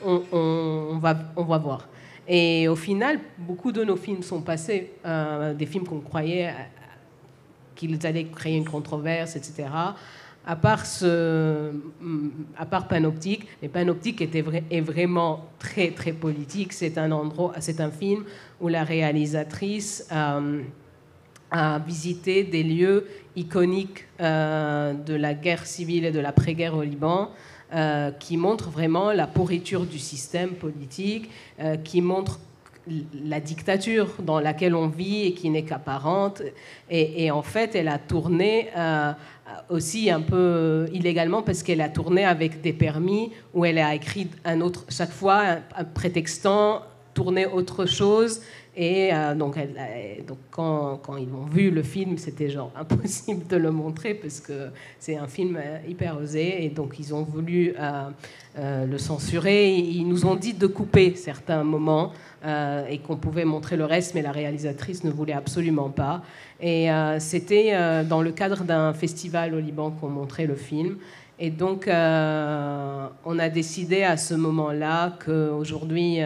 on va voir. Et au final, beaucoup de nos films sont passés, des films qu'on croyait qu'ils allaient créer une controverse, etc. À part Panoptique, mais Panoptique est vraiment très très politique. C'est un film où la réalisatrice a visité des lieux iconiques de la guerre civile et de l'après-guerre au Liban, qui montrent vraiment la pourriture du système politique, qui montrent la dictature dans laquelle on vit et qui n'est qu'apparente. Et en fait, elle a tourné aussi un peu illégalement, parce qu'elle a tourné avec des permis où elle a écrit chaque fois un prétextant, tourner autre chose. Et donc quand ils ont vu le film, c'était genre impossible de le montrer, parce que c'est un film hyper osé, et donc ils ont voulu le censurer. Ils nous ont dit de couper certains moments et qu'on pouvait montrer le reste, mais la réalisatrice ne voulait absolument pas. Et c'était dans le cadre d'un festival au Liban qu'on montrait le film. Et donc on a décidé à ce moment-là qu'aujourd'hui,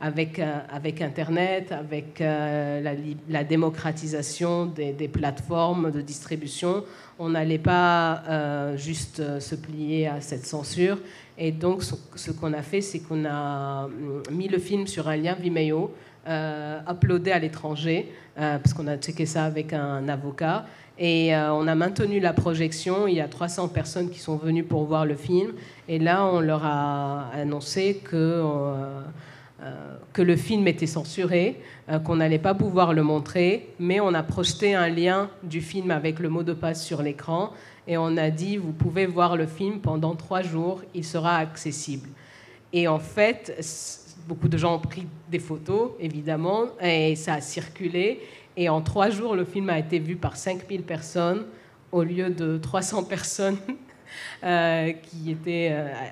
avec Internet, avec la démocratisation des plateformes de distribution, on n'allait pas juste se plier à cette censure. Et donc, ce qu'on a fait, c'est qu'on a mis le film sur un lien Vimeo, uploadé à l'étranger, parce qu'on a checké ça avec un avocat. Et on a maintenu la projection. Il y a 300 personnes qui sont venues pour voir le film. Et là, on leur a annoncé que le film était censuré, qu'on n'allait pas pouvoir le montrer, mais on a projeté un lien du film avec le mot de passe sur l'écran, et on a dit, vous pouvez voir le film pendant 3 jours, il sera accessible. Et en fait, beaucoup de gens ont pris des photos, évidemment, et ça a circulé, et en 3 jours, le film a été vu par 5000 personnes, au lieu de 300 personnes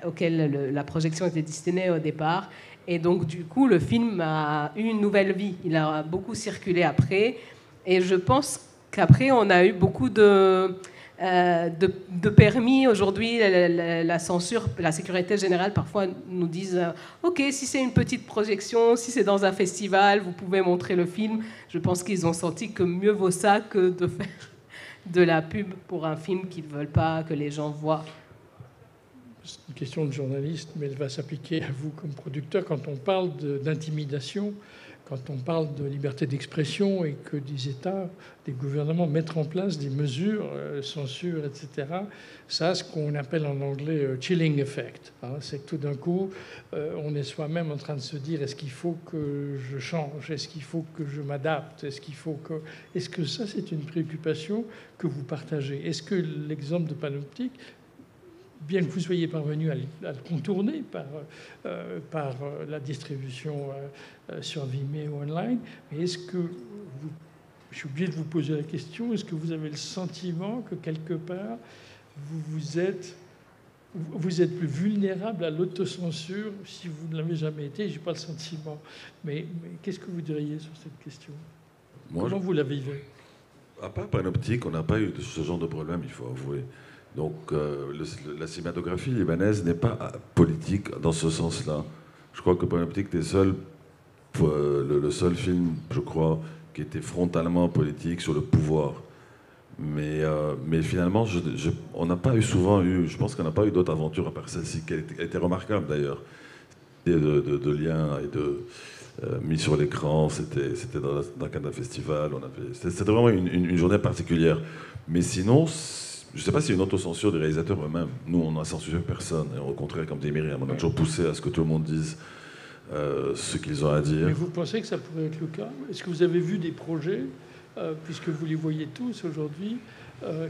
auxquelles la projection était destinée au départ. Et donc, du coup, le film a eu une nouvelle vie. Il a beaucoup circulé après. Et je pense qu'après, on a eu beaucoup de permis. Aujourd'hui, la censure, la sécurité générale, parfois, nous disent OK, si c'est une petite projection, si c'est dans un festival, vous pouvez montrer le film. Je pense qu'ils ont senti que mieux vaut ça que de faire de la pub pour un film qu'ils ne veulent pas que les gens voient. C'est une question de journaliste, mais elle va s'appliquer à vous comme producteur. Quand on parle d'intimidation, quand on parle de liberté d'expression et que des États, des gouvernements mettent en place des mesures, censure, etc., ça, ce qu'on appelle en anglais chilling effect. C'est que tout d'un coup, on est soi-même en train de se dire, est-ce qu'il faut que je change? Est-ce qu'il faut que je m'adapte? Est-ce que ça, c'est une préoccupation que vous partagez? Est-ce que l'exemple de Panoptique, bien que vous soyez parvenu à le contourner par la distribution sur Vimeo online, mais est-ce que je suis obligé de vous poser la question, est-ce que vous avez le sentiment que quelque part vous êtes plus vulnérable à l'autocensure si vous ne l'avez jamais été? Je n'ai pas le sentiment. Mais qu'est-ce que vous diriez sur cette question? Comment vous la vivez? À part Panoptique, on n'a pas eu ce genre de problème, il faut avouer. Donc la cinématographie libanaise n'est pas politique dans ce sens-là. Je crois que Panoptique était le seul film, je crois, qui était frontalement politique sur le pouvoir. Mais finalement, on n'a pas souvent eu, je pense qu'on n'a pas eu d'autres aventures à part celle-ci, qui a été remarquable d'ailleurs. De liens et de mis sur l'écran, c'était dans le cadre d'un festival. C'était vraiment une journée particulière. Mais sinon, je ne sais pas si c'est une autocensure des réalisateurs eux-mêmes. Nous, on n'a censuré personne. Et au contraire, comme dit Myriam, on a toujours poussé à ce que tout le monde dise ce qu'ils ont à dire. Mais vous pensez que ça pourrait être le cas? Est-ce que vous avez vu des projets, puisque vous les voyez tous aujourd'hui,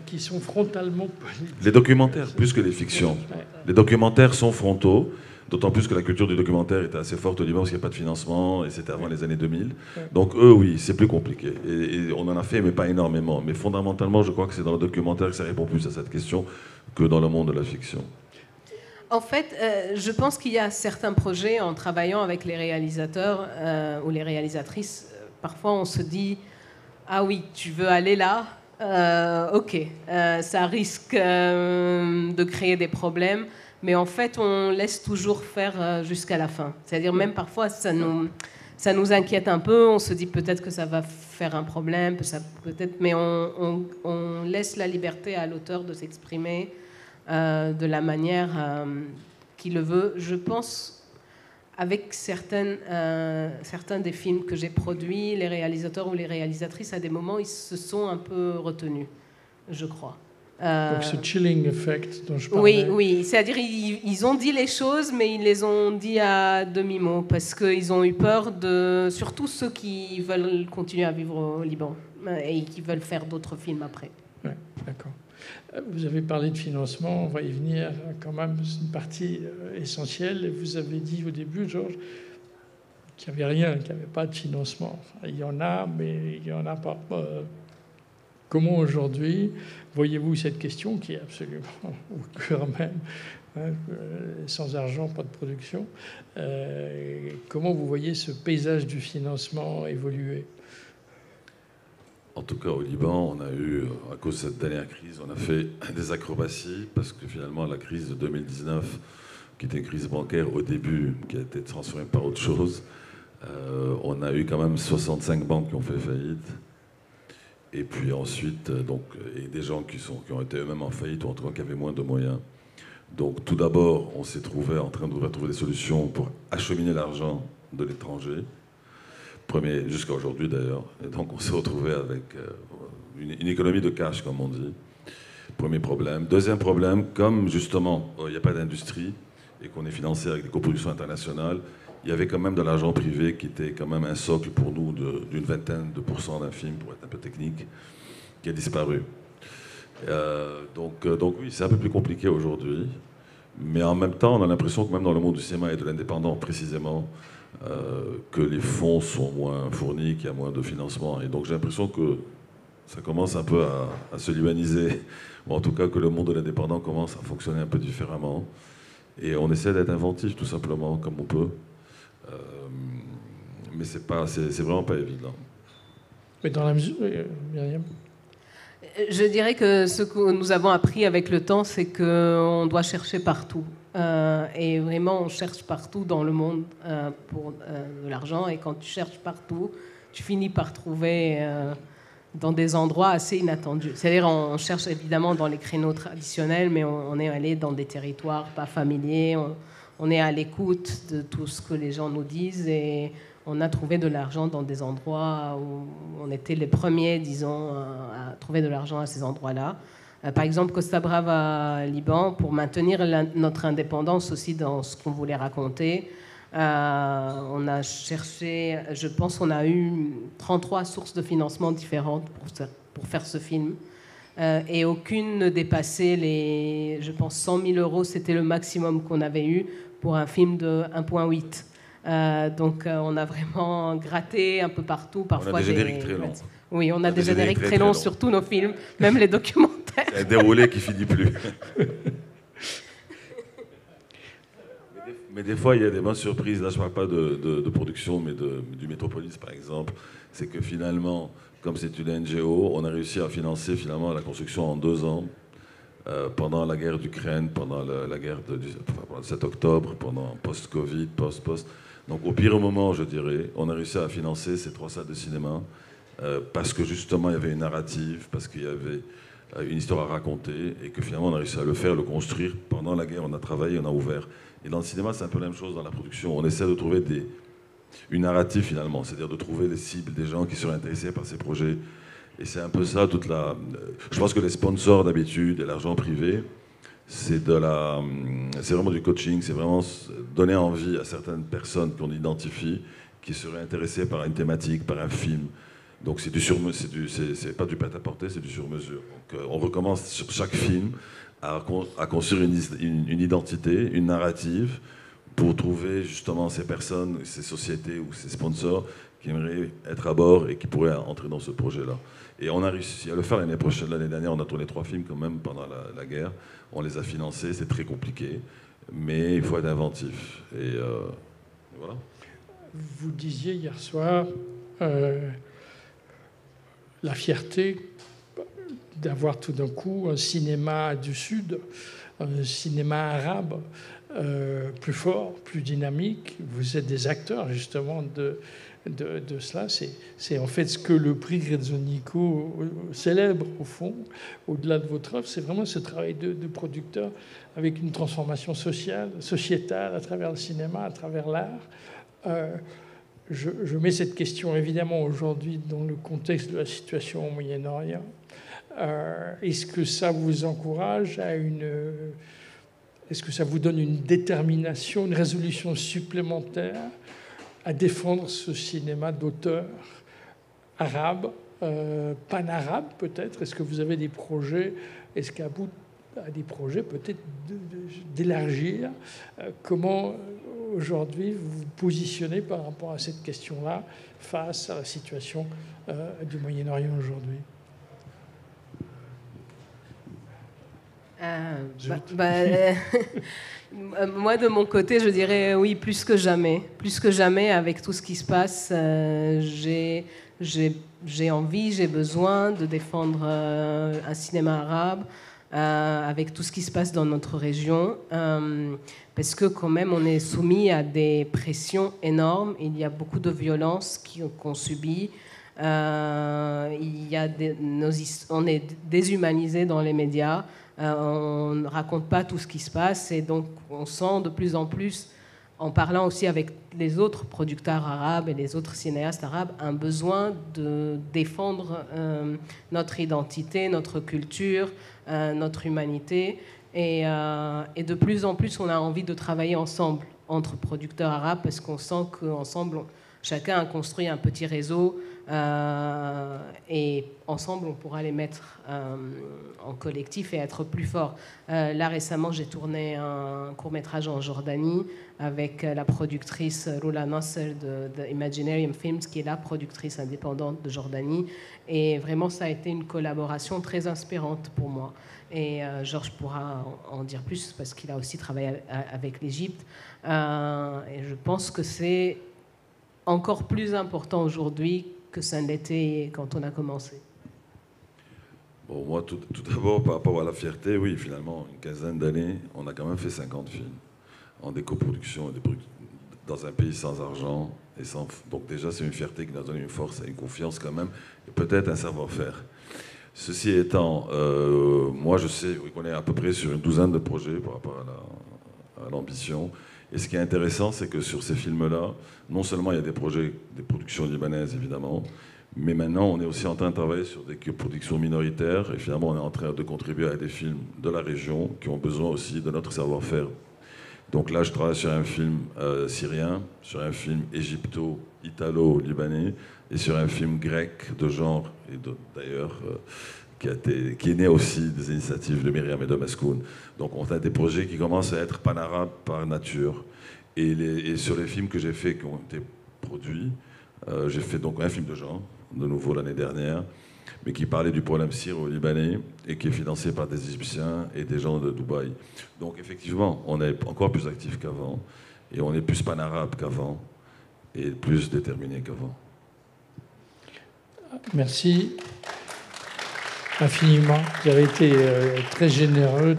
qui sont frontalement politiques? Les documentaires, plus que les fictions. Ouais. Les documentaires sont frontaux, d'autant plus que la culture du documentaire était assez forte au Liban parce qu'il n'y a pas de financement et c'était avant les années 2000. Ouais. Donc eux, oui, c'est plus compliqué. Et on en a fait, mais pas énormément. Mais fondamentalement, je crois que c'est dans le documentaire que ça répond plus à cette question que dans le monde de la fiction. En fait, je pense qu'il y a certains projets, en travaillant avec les réalisateurs ou les réalisatrices, parfois on se dit « Ah oui, tu veux aller là ? Ok, ça risque de créer des problèmes. » Mais en fait, on laisse toujours faire jusqu'à la fin. C'est-à-dire, même parfois, ça nous inquiète un peu. On se dit peut-être que ça va faire un problème, peut-être, mais on laisse la liberté à l'auteur de s'exprimer de la manière qu'il le veut. Je pense, avec certains des films que j'ai produits, les réalisateurs ou les réalisatrices, à des moments, ils se sont un peu retenus, je crois. Donc ce chilling effect dont je parlais. Oui, c'est-à-dire ils ont dit les choses, mais ils les ont dit à demi-mot, parce qu'ils ont eu peur de... Surtout ceux qui veulent continuer à vivre au Liban et qui veulent faire d'autres films après. Ouais, d'accord. Vous avez parlé de financement, on va y venir quand même, c'est une partie essentielle. Et vous avez dit au début, Georges, qu'il n'y avait rien, qu'il n'y avait pas de financement. Enfin, il y en a, mais il n'y en a pas. Comment aujourd'hui voyez-vous cette question qui est absolument au cœur même, hein, sans argent, pas de production, comment vous voyez ce paysage du financement évoluer? En tout cas, au Liban, on a eu, à cause de cette dernière crise, on a fait des acrobaties, parce que finalement, la crise de 2019, qui était une crise bancaire au début, qui a été transformée par autre chose, on a eu quand même 65 banques qui ont fait faillite. Et puis ensuite, et des gens qui ont été eux-mêmes en faillite, ou en tout cas qui avaient moins de moyens. Donc tout d'abord, on s'est trouvé en train de trouver des solutions pour acheminer l'argent de l'étranger, jusqu'à aujourd'hui d'ailleurs. Et donc on s'est retrouvé avec une économie de cash, comme on dit. Premier problème. Deuxième problème, comme justement, il n'y a pas d'industrie et qu'on est financé avec des coproductions internationales, il y avait quand même de l'argent privé qui était quand même un socle pour nous d'une vingtaine de % d'un film, pour être un peu technique, qui a disparu. Donc oui, c'est un peu plus compliqué aujourd'hui. Mais en même temps, on a l'impression que même dans le monde du cinéma et de l'indépendant, précisément, que les fonds sont moins fournis, qu'il y a moins de financement. Et donc j'ai l'impression que ça commence un peu à se libaniser, ou en tout cas que le monde de l'indépendant commence à fonctionner un peu différemment. Et on essaie d'être inventif, tout simplement, comme on peut. Mais c'est vraiment pas évident. Mais dans la mesure, Myriam? Je dirais que ce que nous avons appris avec le temps, c'est qu'on doit chercher partout. Et vraiment, on cherche partout dans le monde pour de l'argent. Et quand tu cherches partout, tu finis par trouver dans des endroits assez inattendus. C'est-à-dire, on cherche évidemment dans les créneaux traditionnels, mais on est allé dans des territoires pas familiers. On est à l'écoute de tout ce que les gens nous disent et on a trouvé de l'argent dans des endroits où on était les premiers, disons, à trouver de l'argent à ces endroits-là. Par exemple, Costa Brava, Liban, pour maintenir notre indépendance aussi dans ce qu'on voulait raconter, on a cherché, je pense qu'on a eu 33 sources de financement différentes pour faire ce film. Et aucune ne dépassait les, je pense, 100 000 euros, c'était le maximum qu'on avait eu pour un film de 1,8. Donc on a vraiment gratté un peu partout. Parfois on a des génériques très longs. Oui, on a des génériques très longs sur tous nos films, même les documentaires. C'est un déroulé qui finit plus. Mais des fois, il y a des bonnes surprises. Là, je ne parle pas de production, mais du Métropolis, par exemple. C'est que finalement, comme c'est une NGO, on a réussi à financer finalement la construction en 2 ans, pendant la guerre d'Ukraine, pendant la guerre pendant le 7 octobre, pendant post-Covid, post. Donc au pire moment, je dirais, on a réussi à financer ces 3 salles de cinéma parce que justement, il y avait une narrative, parce qu'il y avait une histoire à raconter, et que finalement, on a réussi à le faire, le construire. Pendant la guerre, on a travaillé, on a ouvert. Et dans le cinéma, c'est un peu la même chose dans la production. On essaie de trouver une narrative finalement, c'est-à-dire de trouver les cibles des gens qui seraient intéressés par ces projets. Et c'est un peu ça, je pense que les sponsors d'habitude et l'argent privé, c'est vraiment du coaching, c'est vraiment donner envie à certaines personnes qu'on identifie qui seraient intéressées par une thématique, par un film. Donc c'est c'est pas du prêt-à-porter, c'est du sur-mesure. Donc on recommence sur chaque film à construire une identité, une narrative, pour trouver justement ces personnes, ces sociétés ou ces sponsors qui aimeraient être à bord et qui pourraient entrer dans ce projet-là. Et on a réussi à le faire l'année prochaine. L'année dernière, on a tourné 3 films quand même pendant la guerre. On les a financés, c'est très compliqué, mais il faut être inventif. Et voilà. Vous disiez hier soir la fierté d'avoir tout d'un coup un cinéma du Sud, un cinéma arabe plus fort, plus dynamique. Vous êtes des acteurs justement de cela. C'est en fait ce que le prix Grezonico célèbre au fond, au-delà de votre œuvre. C'est vraiment ce travail de producteur avec une transformation sociétale à travers le cinéma, à travers l'art. Je mets cette question évidemment aujourd'hui dans le contexte de la situation au Moyen-Orient. Est-ce que ça vous encourage à est-ce que ça vous donne une détermination, une résolution supplémentaire à défendre ce cinéma d'auteur arabe, pan-arabe peut-être? Est-ce que vous avez des projets? Est-ce qu'Aboud a des projets peut-être d'élargir? Comment aujourd'hui vous vous positionnez par rapport à cette question-là face à la situation du Moyen-Orient aujourd'hui? Moi, de mon côté, je dirais oui, plus que jamais. Plus que jamais, avec tout ce qui se passe, j'ai envie, j'ai besoin de défendre un cinéma arabe avec tout ce qui se passe dans notre région. Parce que quand même, on est soumis à des pressions énormes. Il y a beaucoup de violences qu'on subit. On est déshumanisé dans les médias. On ne raconte pas tout ce qui se passe et donc on sent de plus en plus, en parlant aussi avec les autres producteurs arabes et les autres cinéastes arabes, un besoin de défendre notre identité, notre culture, notre humanité et de plus en plus on a envie de travailler ensemble entre producteurs arabes parce qu'on sent qu'ensemble chacun a construit un petit réseau et ensemble, on pourra les mettre en collectif et être plus forts. Là, récemment, j'ai tourné un court-métrage en Jordanie avec la productrice Roula Nasser de Imaginarium Films, qui est la productrice indépendante de Jordanie. Et vraiment, ça a été une collaboration très inspirante pour moi. Et Georges pourra en dire plus parce qu'il a aussi travaillé avec l'Égypte. Et je pense que c'est encore plus important aujourd'hui que ça l'était quand on a commencé. Bon, moi, tout d'abord, par rapport à la fierté, oui, finalement, une quinzaine d'années, on a quand même fait 50 films en décoproduction dans un pays sans argent. Donc déjà, c'est une fierté qui nous donne une force et une confiance quand même, et peut-être un savoir-faire. Ceci étant, moi, je sais qu'on est à peu près sur une douzaine de projets par rapport à l'ambition. Et ce qui est intéressant, c'est que sur ces films-là, non seulement il y a des projets, des productions libanaises, évidemment, mais maintenant, on est aussi en train de travailler sur des productions minoritaires. Et finalement, on est en train de contribuer à des films de la région qui ont besoin aussi de notre savoir-faire. Donc là, je travaille sur un film syrien, sur un film égypto-italo-libanais et sur un film grec de genre, et d'ailleurs, qui est né aussi des initiatives de Myriam et de Mescoun. Donc on a des projets qui commencent à être pan-arabes par nature. Et sur les films que j'ai faits, qui ont été produits, j'ai fait donc un film de genre, de nouveau l'année dernière, mais qui parlait du problème syro-libanais et qui est financé par des Égyptiens et des gens de Dubaï. Donc effectivement, on est encore plus actif qu'avant, et on est plus pan-arabe qu'avant, et plus déterminé qu'avant. Merci infiniment. Vous avez été très généreux.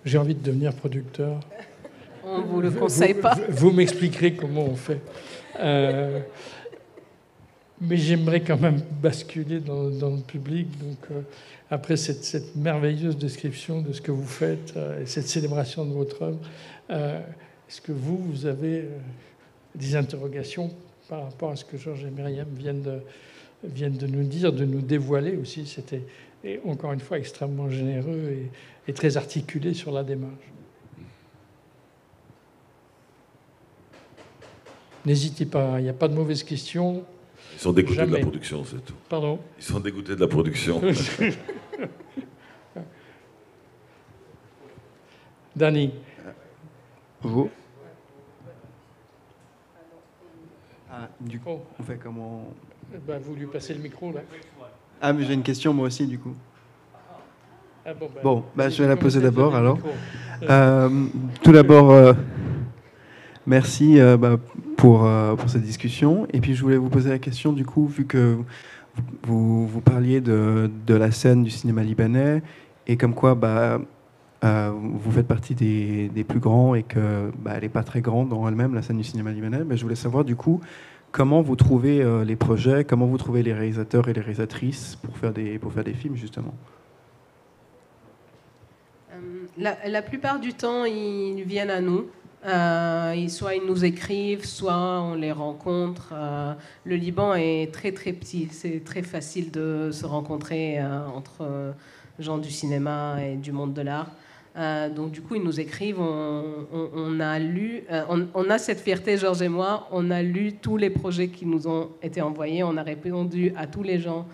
J'ai envie de devenir producteur. On ne vous le conseille pas. Vous m'expliquerez comment on fait. Mais j'aimerais quand même basculer dans le public. Donc, après cette merveilleuse description de ce que vous faites et cette célébration de votre œuvre, est-ce que vous avez des interrogations par rapport à ce que Georges et Myriam viennent viennent de nous dire, de nous dévoiler aussi. C'était, et encore une fois, extrêmement généreux et très articulé sur la démarche. N'hésitez pas, il n'y a pas de mauvaises questions. Ils sont dégoûtés Jamais. de la production, c'est tout. Pardon? Ils sont dégoûtés de la production. Dani. Vous du coup, on fait comment? Ben, vous lui passez le micro, là. Ah, mais j'ai une question, moi aussi, du coup. Ah, Bon, je vais la poser d'abord, alors. Micro. Tout d'abord, merci pour cette discussion. Et puis, je voulais vous poser la question, du coup, vu que vous parliez de la scène du cinéma libanais, et comme quoi vous faites partie des plus grands, et qu'elle n'est pas très grande en elle-même, la scène du cinéma libanais. Je voulais savoir, du coup, comment vous trouvez les projets, comment vous trouvez les réalisateurs et les réalisatrices pour faire des films, justement. La plupart du temps, ils viennent à nous. Soit ils nous écrivent, soit on les rencontre. Le Liban est très très petit. C'est très facile de se rencontrer entre gens du cinéma et du monde de l'art. Donc du coup, ils nous écrivent. On a lu, on a cette fierté, Georges et moi. On a lu tous les projets qui nous ont été envoyés. On a répondu à tous les gens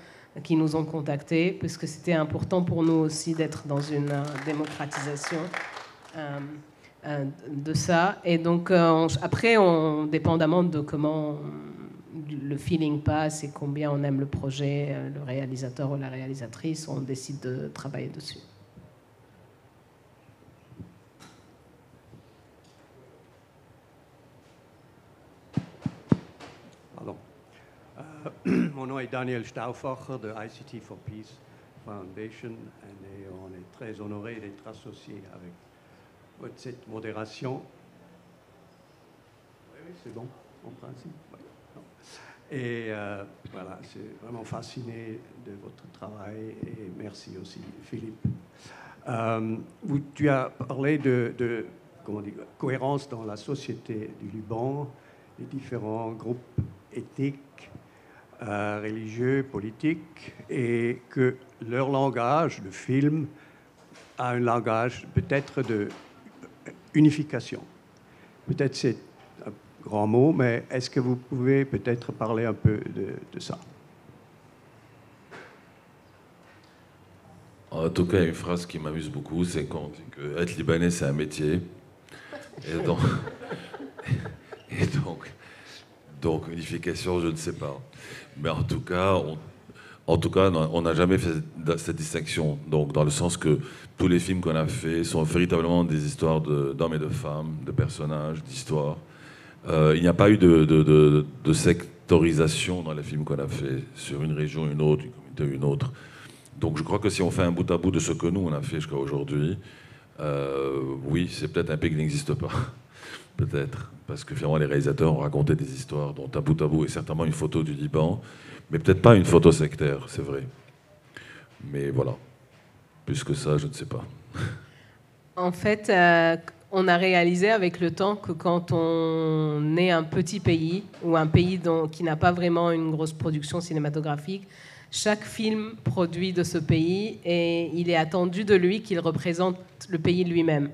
qui nous ont contactés, parce que c'était important pour nous aussi d'être dans une démocratisation de ça. Et donc, après, dépendamment de comment le feeling passe et combien on aime le projet, le réalisateur ou la réalisatrice, on décide de travailler dessus. Pardon. Mon nom est Daniel Stauffacher de ICT for Peace Foundation et on est très honoré d'être associé avec cette modération. Oui, c'est bon, en principe. Oui. Et voilà, je suis vraiment fasciné de votre travail et merci aussi, Philippe. Tu as parlé de cohérence dans la société du Liban, les différents groupes ethniques, religieux, politiques, et que leur langage, le film, a un langage peut-être de unification. Peut-être c'est un grand mot, mais est-ce que vous pouvez peut-être parler un peu de ça? En tout cas, il y a une phrase qui m'amuse beaucoup, c'est quand on dit que être libanais, c'est un métier. Et donc unification, je ne sais pas. Mais en tout cas, on n'a jamais fait cette distinction. Donc, dans le sens que tous les films qu'on a faits sont véritablement des histoires d'hommes et de femmes, de personnages, d'histoires. Il n'y a pas eu de sectorisation dans les films qu'on a faits sur une région, une autre, une communauté, une autre. Donc, je crois que si on fait un bout à bout de ce que nous, on a fait jusqu'à aujourd'hui, oui, c'est peut-être un pays qui n'existe pas. Peut-être. Parce que finalement, les réalisateurs ont raconté des histoires dont à bout est certainement une photo du Liban, mais peut-être pas une photo sectaire, c'est vrai. Mais voilà. Plus que ça, je ne sais pas. En fait, on a réalisé avec le temps que quand on est un petit pays, ou un pays qui n'a pas vraiment une grosse production cinématographique, chaque film produit de ce pays et il est attendu de lui qu'il représente le pays lui-même.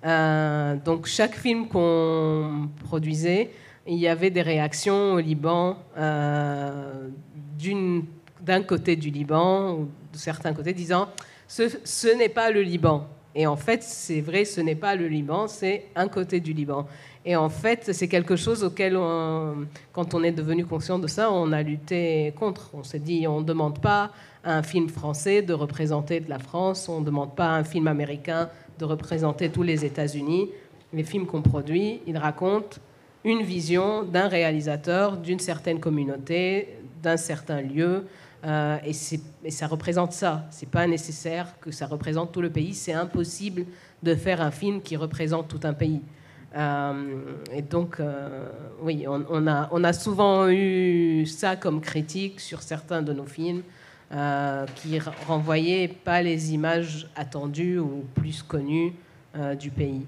Donc chaque film qu'on produisait, il y avait des réactions au Liban, d'un côté du Liban, ou de certains côtés, disant ce n'est pas le Liban. Et en fait, c'est vrai, ce n'est pas le Liban, c'est un côté du Liban. Et en fait, c'est quelque chose auquel, quand on est devenu conscient de ça, on a lutté contre. On s'est dit, on ne demande pas à un film français de représenter de la France, on ne demande pas à un film américain de représenter tous les États-Unis. Les films qu'on produit, ils racontent une vision d'un réalisateur, d'une certaine communauté, d'un certain lieu, et ça représente ça. C'est pas nécessaire que ça représente tout le pays. C'est impossible de faire un film qui représente tout un pays. Et donc, oui, on a souvent eu ça comme critique sur certains de nos films, qui renvoyaient pas les images attendues ou plus connues du pays.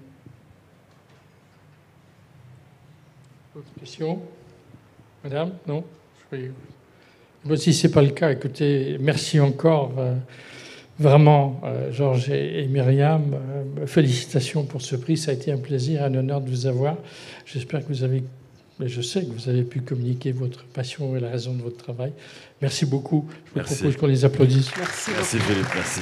Autre question? Madame? Non? Bon, si ce n'est pas le cas, écoutez, merci encore. Vraiment, Georges et Myriam, félicitations pour ce prix. Ça a été un plaisir, un honneur de vous avoir. J'espère que vous avez, mais je sais que vous avez pu communiquer votre passion et la raison de votre travail. Merci beaucoup. Je vous propose qu'on les applaudisse. Merci Philippe, merci.